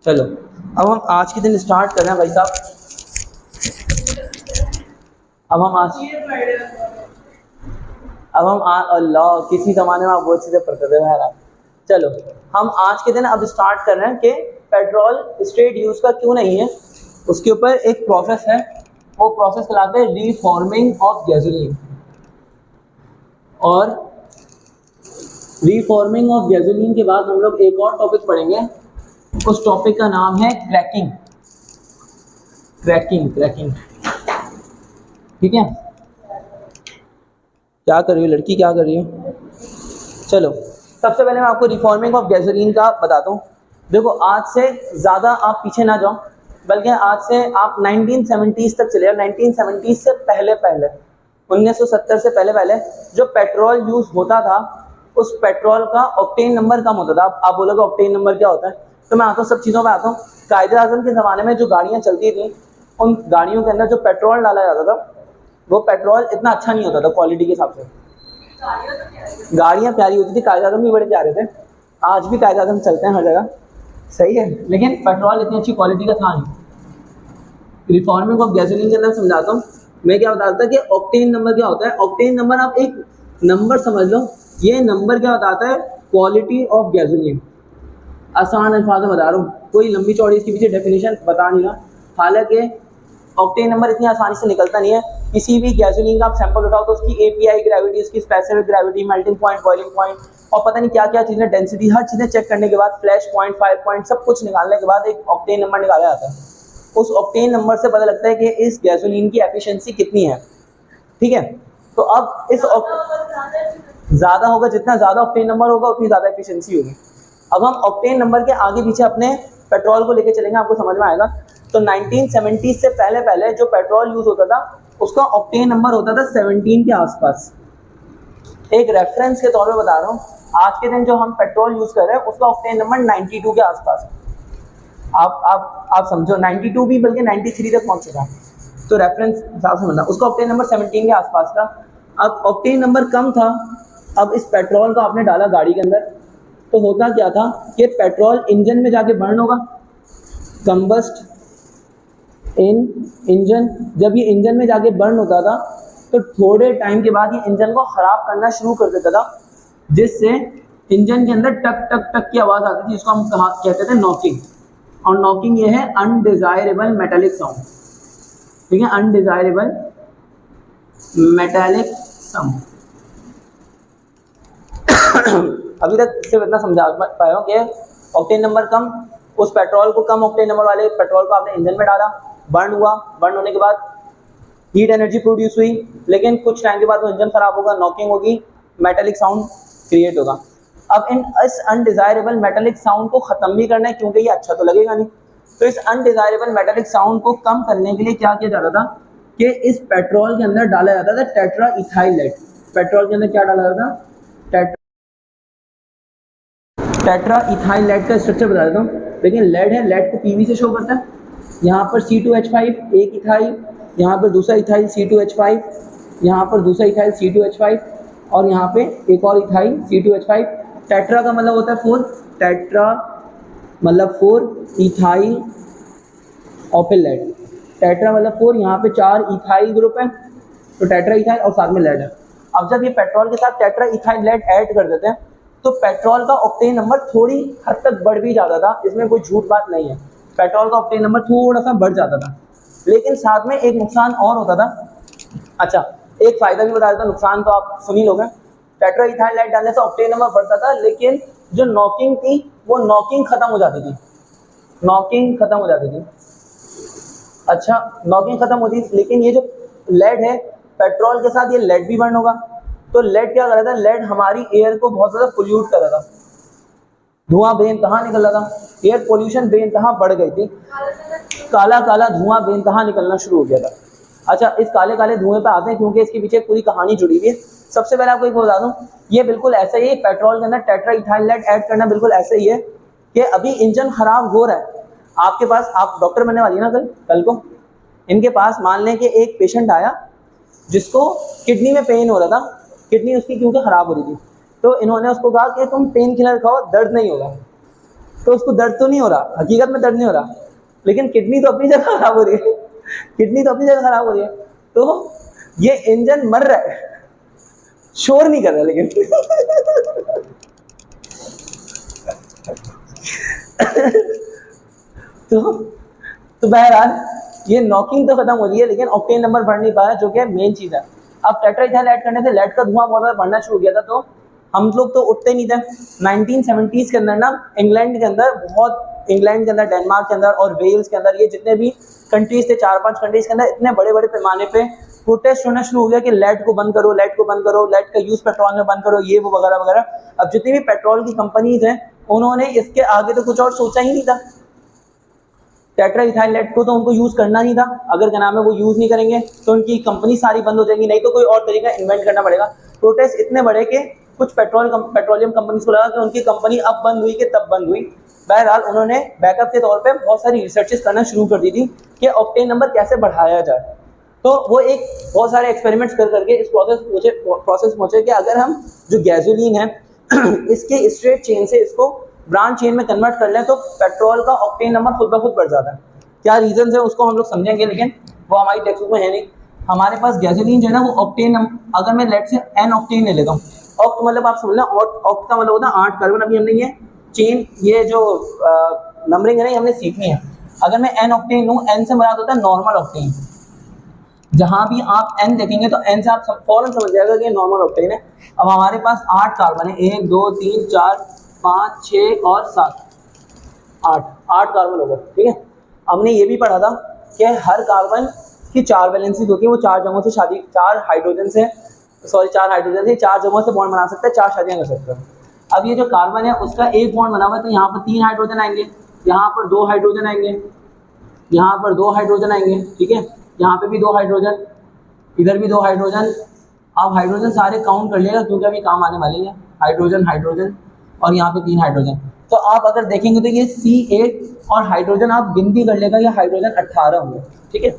चलो अब हम आज के दिन स्टार्ट कर रहे हैं भाई साहब। अल्लाह किसी ज़माने में आप बहुत चीज़ें पढ़ते थे यार। चलो हम आज के दिन अब स्टार्ट कर रहे हैं कि पेट्रोल स्ट्रेट यूज़ का क्यों नहीं है, उसके ऊपर एक प्रोसेस है, वो प्रोसेस कहलाता है रीफॉर्मिंग ऑफ गैसोलीन। और रीफॉर्मिंग ऑफ गैसोलीन के बाद हम लोग एक और टॉपिक पढ़ेंगे, उस टॉपिक का नाम है क्रैकिंग। क्रैकिंग ठीक है। क्या कर रही हो लड़की, क्या कर रही हो? चलो सबसे पहले मैं आपको रिफॉर्मिंग ऑफ गैसोलीन का बताता हूँ। देखो आज से ज़्यादा आप पीछे ना जाओ, बल्कि आज से आप 1970s तक चले जाओ। 1970s से पहले 1970 से पहले जो पेट्रोल यूज़ होता था, उस पेट्रोल का ऑक्टेन नंबर कम होता था। आप बोलोगे ऑक्टेन नंबर क्या होता है, तो मैं आता हूँ सब चीज़ों में आता हूँ। कायदे आज़म के ज़माने में जो गाड़ियाँ चलती थी, उन गाड़ियों के अंदर जो पेट्रोल डाला जाता था, वो पेट्रोल इतना अच्छा नहीं होता था क्वालिटी के हिसाब से। गाड़ियाँ प्यारी होती थी, कायदे आज़म भी बड़े प्यारे थे, आज भी कायदे आज़म चलते हैं हर जगह, सही है, लेकिन पेट्रोल इतनी अच्छी क्वालिटी का था नहीं। रिफॉर्मिंग ऑफ गैसोलीन के अंदर समझाता हूँ। मैं क्या बताता था कि ऑक्टेन नंबर क्या होता है। ऑक्टेन नंबर आप एक नंबर समझ लो, ये नंबर क्या बताता है, क्वालिटी ऑफ गैसोलीन। आसान अल्फाज में बता रहा हूँ, कोई लंबी चौड़ी इसके पीछे डेफिनेशन बता नहीं रहा। हालांकि ऑक्टेन नंबर इतनी आसानी से निकलता नहीं है। किसी भी गैसोलीन का आप सैंपल उठाओ तो उसकी एपीआई ग्रेविटी, उसकी specific gravity, melting point, boiling point और पता नहीं क्या क्या चीज़ें, डेंसिटी, हर चीज़ें चेक करने के बाद फ्लैश पॉइंट, फायर पॉइंट, सब कुछ निकालने के बाद एक ऑक्टेन नंबर निकाला जाता है। उस ऑक्टेन नंबर से पता लगता है कि इस गैसोलीन की एफिशिएंसी कितनी है, ठीक है। तो अब इस ज़्यादा होगा, जितना ज़्यादा ऑक्टेन नंबर होगा उतनी ज़्यादा एफिशिएंसी होगी। अब हम ऑक्टेन नंबर के आगे पीछे अपने पेट्रोल को लेके चलेंगे, आपको समझ में आएगा। तो 1970 से पहले जो पेट्रोल यूज़ होता था, उसका ऑक्टेन नंबर होता था 17 के आसपास। एक रेफरेंस के तौर पे बता रहा हूँ, आज के दिन जो हम पेट्रोल यूज़ कर रहे हैं उसका ऑक्टेन नंबर 92 के आसपास। आप समझो 92 भी बल्कि 93 तक पहुँच चुका है। तो रेफरेंस हिसाब से समझना, उसका ऑक्टेन नंबर 17 के आसपास था। अब ऑक्टेन नंबर कम था, अब इस पेट्रोल को आपने डाला गाड़ी के अंदर, तो होता क्या था कि पेट्रोल इंजन में जाके बर्न होगा, कंबस्ट इन इंजन। जब ये इंजन में जाके बर्न होता था तो थोड़े टाइम के बाद ये इंजन को ख़राब करना शुरू कर देता था, जिससे इंजन के अंदर टक टक टक की आवाज़ आती थी, जिसको हम कहते थे नॉकिंग। और नॉकिंग ये है अनडिज़ायरेबल मेटालिक साउंड, ठीक है, अनडिज़ायरेबल मेटालिक साउंड। अभी तक सिर्फ इतना समझा पाया हूँ कि ऑक्टेन नंबर कम, उस पेट्रोल को कम ऑक्टेन नंबर वाले पेट्रोल को आपने इंजन में डाला, बर्न हुआ, बर्न होने के बाद हीट एनर्जी प्रोड्यूस हुई, लेकिन कुछ टाइम के बाद वो इंजन खराब होगा, नॉकिंग होगी, मेटालिक साउंड क्रिएट होगा। अब इस अनडिज़ायरेबल मेटालिक साउंड को ख़त्म भी करना है, क्योंकि ये अच्छा तो लगेगा नहीं। तो इस अनडिज़ायरेबल मेटालिक साउंड को कम करने के लिए क्या किया जाता था कि इस पेट्रोल के अंदर डाला जाता था टेट्रा इथाइल लेड। पेट्रोल के अंदर क्या डाला जाता था, टेट्रा इथाइल लेड का स्ट्रक्चर बता देता हूँ। लेकिन लेड है, लेड को पीवी से शो करता है। यहाँ पर C2H5 एक इथाइल, यहाँ पर दूसरा इथाइल C2H5, यहाँ पर दूसरा इथाइल C2H5 और यहाँ पे एक और इथाइल C2H5। टेट्रा का मतलब होता है 4, टेट्रा मतलब 4 इथाइल ऑपिल लेड। टेट्रा मतलब 4, यहाँ पे 4 इथाइल ग्रुप है, तो टेट्रा इथाइल और साथ में लेड है। अब जब ये पेट्रोल के साथ टेट्रा इथाइल लेड ऐड कर देते हैं तो पेट्रोल का ऑक्टेन नंबर थोड़ी हद तक बढ़ भी जाता था, इसमें कोई झूठ बात नहीं है। पेट्रोल का ऑक्टेन नंबर थोड़ा सा बढ़ जाता था, लेकिन साथ में एक नुकसान और होता था। अच्छा, एक फ़ायदा भी बता देता हूँ, नुकसान तो आप सुन ही लोगे। टेट्रा इथाइल लेड डालने से ऑक्टेन नंबर बढ़ता था, लेकिन जो नॉकिंग थी वो नॉकिंग ख़त्म हो जाती थी, नॉकिंग ख़त्म हो जाती थी। अच्छा, नॉकिंग ख़त्म होती थी, लेकिन ये जो लेड है, पेट्रोल के साथ ये लेड भी बर्न होगा, तो लेड क्या कर रहा था, लेड हमारी एयर को बहुत ज़्यादा पोल्यूट कर रहा था, धुआं बेइंतहा निकल रहा था, एयर पोल्यूशन बेइंतहा बढ़ गई थी, काला काला धुआं बेइंतहा निकलना शुरू हो गया था। अच्छा, इस काले काले धुएं पे आते हैं क्योंकि इसके पीछे पूरी कहानी जुड़ी हुई है। सबसे पहले आपको एक बता दूं, ये बिल्कुल ऐसा ही है, पेट्रोल के अंदर टेट्रा इथाइल लेड ऐड करना बिल्कुल ऐसा ही है कि अभी इंजन खराब हो रहा है, आपके पास, आप डॉक्टर बनने वाली है ना कल को, इनके पास मान लें कि एक पेशेंट आया जिसको किडनी में पेन हो रहा था, किडनी उसकी क्योंकि ख़राब हो रही थी, तो इन्होंने उसको कहा कि तुम पेन किलर खाओ, दर्द नहीं होगा। तो उसको दर्द तो नहीं हो रहा, हकीकत में दर्द नहीं हो रहा, लेकिन किडनी तो अपनी जगह खराब हो रही है, किडनी तो अपनी जगह खराब हो रही है। तो ये इंजन मर रहा है, शोर नहीं कर रहा लेकिन तो बहरहाल ये नॉकिंग तो खत्म हो रही है, लेकिन ऑक्टेन नंबर बढ़ नहीं पाया, जो कि मेन चीज़ है। अब टेट्राइथाइल ऐड करने से लेड का धुआं बहुत ज़्यादा बढ़ना शुरू हो गया था, तो हम लोग तो उठते नहीं थे। 1970s के अंदर ना इंग्लैंड के अंदर डेनमार्क के अंदर और वेल्स के अंदर, ये जितने भी कंट्रीज थे, 4-5 कंट्रीज के अंदर इतने बड़े बड़े पैमाने पे प्रोटेस्ट होना शुरू हो गया कि लेड को बंद करो, लेड को बंद करो, लेड का यूज़ पेट्रोल में बंद करो, ये वो वगैरह वगैरह। अब जितनी भी पेट्रोल की कंपनीज हैं उन्होंने इसके आगे तो कुछ और सोचा ही नहीं था। टेट्राइथाइल लेड को तो उनको यूज़ करना नहीं था, अगर क्या नाम है वो यूज़ नहीं करेंगे तो उनकी कंपनी सारी बंद हो जाएंगी, नहीं तो कोई और तरीका इन्वेंट करना पड़ेगा। प्रोटेस्ट इतने बड़े कि कुछ पेट्रोलियम कंपनीज को लगा कि उनकी कंपनी अब बंद हुई कि तब बंद हुई। बहरहाल उन्होंने बैकअप के तौर पे बहुत सारी रिसर्चेस करना शुरू कर दी थी कि ऑक्टेन नंबर कैसे बढ़ाया जाए। तो वो एक बहुत सारे एक्सपेरिमेंट्स कर करके इस प्रोसेस पहुँचे कि अगर हम जो गैसोलीन है इसके स्ट्रेट चेन से इसको ब्रांच चेन में कन्वर्ट कर लें तो पेट्रोल का ऑक्टेन नंबर खुद ब खुद बढ़ जाता है। क्या रीजन है उसको हम लोग समझेंगे, लेकिन वो हमारी टेक्स्ट बुक में है नहीं। हमारे पास गैसोलीन जो है ना वो ऑक्टेन, अगर मैं लेट से n ऑक्टेन ले लेता हूँ, ऑक्ट मतलब आप समझ लें, ऑक्ट का मतलब होता है 8 कार्बन। अभी हमने ये चेन, ये जो नंबरिंग है ना, ये हमने सीखनी है। अगर मैं n ऑक्टेन लूँ, n से मुराद होता है नॉर्मल ऑक्टेन। जहाँ भी आप n देखेंगे तो n से आप फौरन समझ जाएगा कि ये नॉर्मल ऑक्टेन है। अब हमारे पास 8 कार्बन है, 1 2 3 4 5 6 और 7, 8 कार्बन हो गए, ठीक है। हमने ये भी पढ़ा था कि हर कार्बन की 4 वैलेंसीज होती है, वो 4 जगहों से 4 हाइड्रोजन से 4 जगहों से बॉन्ड बना सकता है, 4 शादियां कर सकता है। अब ये जो कार्बन है उसका एक बॉन्ड बना हुआ है, तो यहाँ पर 3 हाइड्रोजन आएंगे, यहाँ पर 2 हाइड्रोजन आएंगे, यहाँ पर 2 हाइड्रोजन आएंगे, ठीक है। यहाँ पे भी 2 हाइड्रोजन, इधर भी 2 हाइड्रोजन। आप हाइड्रोजन सारे काउंट कर लेगा क्योंकि अभी काम आने वाले हैं। हाइड्रोजन और यहाँ पे 3 हाइड्रोजन। तो आप अगर देखेंगे तो ये C8 और हाइड्रोजन आप गिनती कर लेगा, ये हाइड्रोजन 18 होंगे, ठीक है।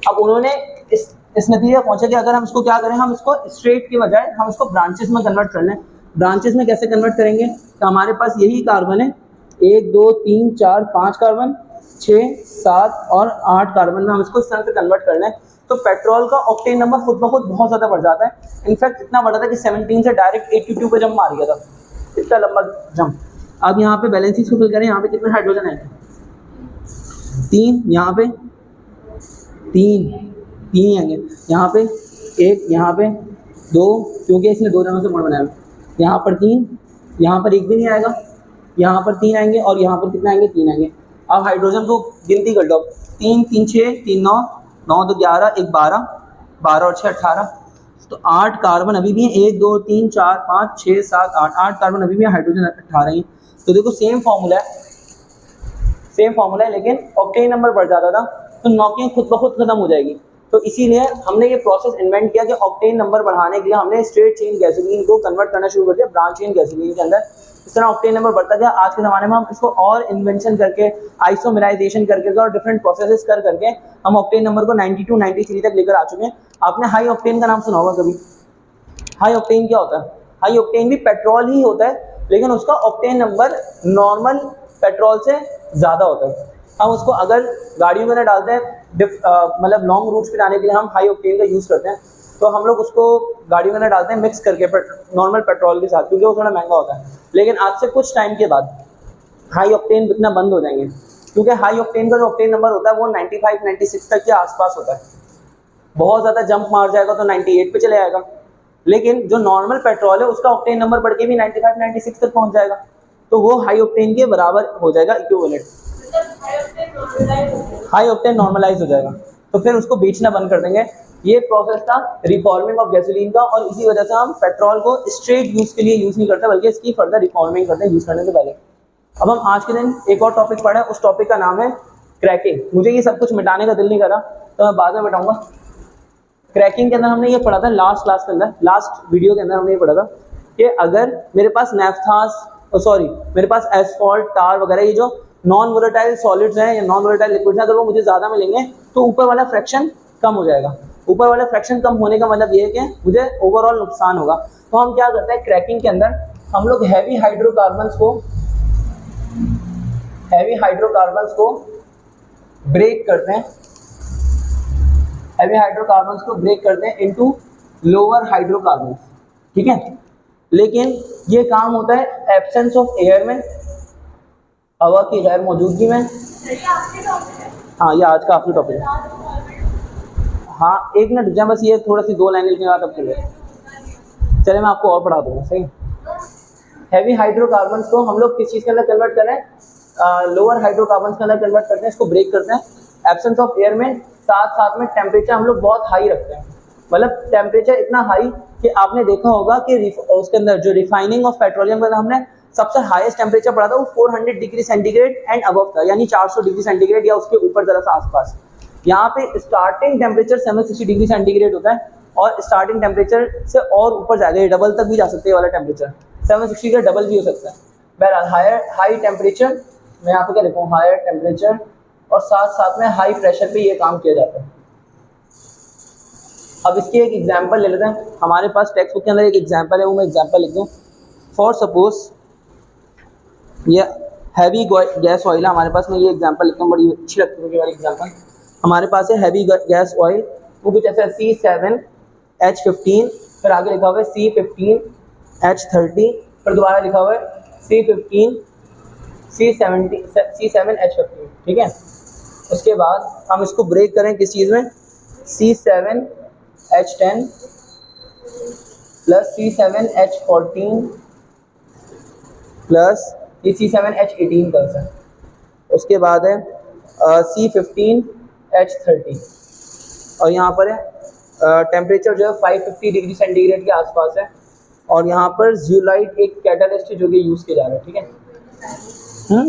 अब उन्होंने इस नतीजे पहुंचे कि अगर हम इसको क्या करें, हम इसको स्ट्रेट के बजाय हम इसको ब्रांचेस में कन्वर्ट कर लें। ब्रांचेस में कैसे कन्वर्ट करेंगे, तो हमारे पास यही कार्बन है, 1 2 3 4 5 कार्बन, 6 7 और 8 कार्बन में हम इसको इस तरह से कन्वर्ट कर लें तो पेट्रोल का ऑक्टेन नंबर खुद ब खुद बहुत ज़्यादा बढ़ जाता है। इनफैक्ट इतना बढ़ा था कि 17 से डायरेक्ट 82 पे जंप मार गया था, इतना लंबा जंप। अब यहाँ पे बैलेंसेस को फिल करें, यहाँ पे कितने हाइड्रोजन आएंगे, 3, यहाँ पे 3 आएंगे, यहाँ पे 1, यहाँ पे 2, क्योंकि इसने 2 जगहों से बॉन्ड बनाया, यहाँ पर 3, यहाँ पर 1 भी नहीं आएगा, यहाँ पर 3 आएंगे और यहाँ पर कितने आएंगे, 3 आएंगे। अब हाइड्रोजन को गिनती कर लो, 3 3 6 3 9 9 2 11 1 12 12 और 6 18, तो 8 कार्बन अभी भी हैं, 1 2 3 4 5 6 7 8 कार्बन अभी भी हाइड्रोजन 18 हैं। तो देखो सेम फार्मूला है, लेकिन ऑक्टेन नंबर बढ़ जाता था तो नॉकिंग खुद ब खुद खत्म हो जाएगी। तो इसीलिए हमने ये प्रोसेस इन्वेंट किया कि ऑक्टेन नंबर बढ़ाने के लिए हमने स्ट्रेट चेन गैसोलीन को कन्वर्ट करना शुरू कर दिया ब्रांच चेन गैसोलीन के अंदर। इस तरह ऑक्टेन नंबर बढ़ता गया। आज के ज़माने में हम इसको और इन्वेंशन करके, आइसोमेराइजेशन करके और डिफरेंट प्रोसेसेस करके हम ऑक्टेन नंबर को 92 93 तक लेकर आ चुके हैं। आपने हाई ऑक्टेन का नाम सुना होगा कभी। हाई ऑक्टेन क्या होता है? हाई ऑक्टेन भी पेट्रोल ही होता है, लेकिन उसका ऑक्टेन नंबर नॉर्मल पेट्रोल से ज़्यादा होता है। हम उसको अगर गाड़ियों के अंदर डालते हैं, मतलब लॉन्ग रूट्स पे जाने के लिए हम हाई ऑक्टेन का यूज़ करते हैं, तो हम लोग उसको गाड़ियों के अंदर डालते हैं मिक्स करके नॉर्मल पेट्रोल के साथ, क्योंकि वो थोड़ा महंगा होता है। लेकिन आज से कुछ टाइम के बाद हाई ऑक्टेन बिकना बंद हो जाएंगे, क्योंकि हाई ऑक्टेन का जो ऑक्टेन नंबर होता है वो 95 96 तक के आसपास होता है। बहुत ज़्यादा जंप मार जाएगा तो 98 पे चले जाएगा, लेकिन जो नॉर्मल पेट्रोल है उसका ऑक्टेन नंबर बढ़ के भी 95 96 तक पहुँच जाएगा, तो वो हाई ऑक्टेन के बराबर हो जाएगा, इक्विवेलेंट। हाई ऑक्टेन नॉर्मलाइज हो जाएगा, तो फिर उसको बेचना बंद कर देंगे। ये प्रोसेस था रिफॉर्मिंग ऑफ गैसोलीन का, और इसी वजह से हम पेट्रोल को स्ट्रेट यूज़ के लिए यूज़ नहीं करते, बल्कि इसकी फर्दर रिफॉर्मिंग करते हैं यूज़ करने से पहले। अब हम आज के दिन एक और टॉपिक पढ़े, उस टॉपिक का नाम है क्रैकिंग। मुझे ये सब कुछ मिटाने का दिल नहीं करा, तो मैं बाद में मिटाऊंगा। क्रैकिंग के अंदर हमने ये पढ़ा था लास्ट वीडियो के अंदर हमने ये पढ़ा था कि अगर मेरे पास मेरे पास एसफॉल्ट, टार वगैरह, ये जो नॉन वोलेटाइल सॉलिड्स हैं या नॉन वोलेटाइल लिक्विड्स हैं, अगर वो मुझे ज़्यादा मिलेंगे तो ऊपर वाला फ्रैक्शन कम हो जाएगा। ऊपर वाला फ्रैक्शन कम होने का मतलब ये है कि मुझे ओवरऑल नुकसान होगा। तो हम क्या करते हैं क्रैकिंग के अंदर, हम लोग हैवी हाइड्रोकार्बन्स को हैवी हाइड्रोकार्बन्स को ब्रेक करते हैं, हैवी हाइड्रोकार्बन्स को ब्रेक करते हैं इनटू लोअर हाइड्रोकार्बन्स, ठीक है। लेकिन ये काम होता है एब्सेंस ऑफ एयर में, हवा की गैर मौजूदगी में। हाँ, ये आज का आखिरी टॉपिक है। हाँ, एक मिनट रुक जाए, बस ये थोड़ा सी 2 लाइनें लिखने का तब के लिए। चलिए मैं आपको और पढ़ा दूँगा, सही। हैवी हाइड्रोकार्बन्स को हम लोग किस चीज़ के अंदर कन्वर्ट करें, लोअर हाइड्रोकार्बन्स के अंदर कन्वर्ट करते हैं, इसको ब्रेक करते हैं एब्सेंस ऑफ एयर में। साथ साथ में टेम्परेचर हम लोग बहुत हाई रखते हैं, मतलब टेम्परेचर इतना हाई कि आपने देखा होगा कि उसके अंदर जो रिफाइनिंग ऑफ पेट्रोलियम के अंदर हमने सबसे हाईएस्ट टेम्परेचर पढ़ा था वो 400 डिग्री सेंटीग्रेड एंड अबव था, यानी 400 डिग्री सेंटीग्रेड या उसके ऊपर जरा सा आसपास। यहाँ पे स्टार्टिंग टेम्परेचर 760 डिग्री सेंटीग्रेड होता है और स्टार्टिंग टेम्परेचर से और ऊपर जाएगा, ये डबल तक भी जा सकते हैं वाला टेम्परेचर, 760 का डबल भी हो सकता है। बहरहाल हाई टेम्परेचर, मैं यहाँ पे क्या लिखूँ, हायर टेम्परेचर, और साथ साथ में हाई प्रेशर पे ये काम किया जाता है। अब इसकी एक एग्जांपल ले लेते हैं, हमारे पास टेक्स्ट बुक के अंदर एक एग्जांपल है, वो मैं एग्जांपल लिख दूँ। फॉर सपोज ये हैवी गैस ऑयल है हमारे पास, मैं ये एग्जांपल लिखता हूँ, बड़ी अच्छी लगती है मुझे वाली एग्जांपल। हमारे पास है हैवी गैस ऑयल, वो कुछ ऐसा C7H15, फिर आगे लिखा हुआ है C15H30, फिर दोबारा लिखा हुआ है C7H15, ठीक है। उसके बाद हम इसको ब्रेक करें किस चीज़ में, C7H10 plus C7H14 plus C7H18 कर सकते। उसके बाद है C15H30, और यहाँ पर है टेम्परेचर जो है 550 डिग्री सेंटीग्रेड के आसपास है, और यहाँ पर ज़्यूलाइट एक कैटालिस्ट है जो कि यूज़ किया जा रहा है, ठीक है।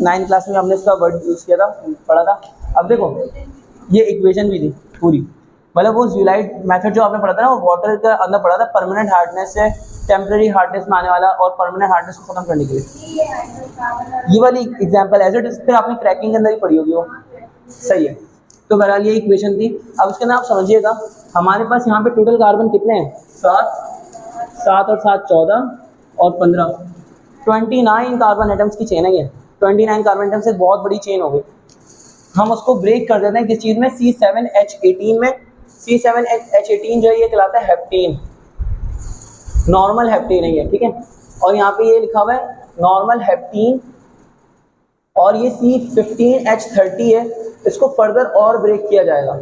9th क्लास में हमने इसका वर्ड यूज़ किया था, पढ़ा था। अब देखो ये इक्वेशन भी थी पूरी, मतलब वो ज़्यूलाइट मेथड जो आपने पढ़ा था ना, वो वाटर के अंदर पढ़ा था, परमानेंट हार्डनेस से टेम्परेरी हार्डनेस में आने वाला और परमानेंट हार्डनेस को खत्म करने के लिए। ये वाली एग्जांपल एज इट इज फिर आपने क्रैकिंग के अंदर ही पढ़ी होगी वो, सही है। तो बहरहाल ये इक्वेशन थी। अब उसके अंदर आप समझिएगा हमारे पास यहाँ पे टोटल कार्बन कितने हैं, 7 और 7 14 और 15, 29 कार्बन एटम्स की चेन है ये। 29 कार्बन एटम्स से बहुत बड़ी चेन हो गई। हम उसको ब्रेक कर देते हैं किस चीज़ में, C7H18 में। C7H18 जो है ये कहलाता है हेप्टेन, नॉर्मल हेप्टेन है ये, ठीक है। और यहाँ पे ये लिखा हुआ है नॉर्मल हेप्टेन, और ये C15H30 है। इसको फर्दर और ब्रेक किया जाएगा।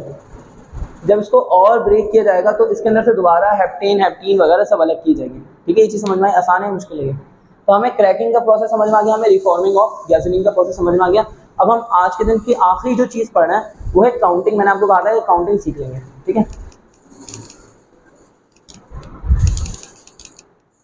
जब इसको और ब्रेक किया जाएगा तो इसके अंदर से दोबारा हेप्टेन वगैरह सब अलग की जाएगी, ठीक है। ये चीज़ समझ में आसान है, मुश्किल है। तो हमें क्रैकिंग का प्रोसेस समझ में आ गया, हमें रिफॉर्मिंग ऑफ गैसोलीन का प्रोसेस समझ में आ गया। अब हम आज के दिन की आखिरी जो चीज़ पढ़ना है वो है काउंटिंग। मैंने आपको कहा था कि काउंटिंग सीख लेंगे, ठीक है।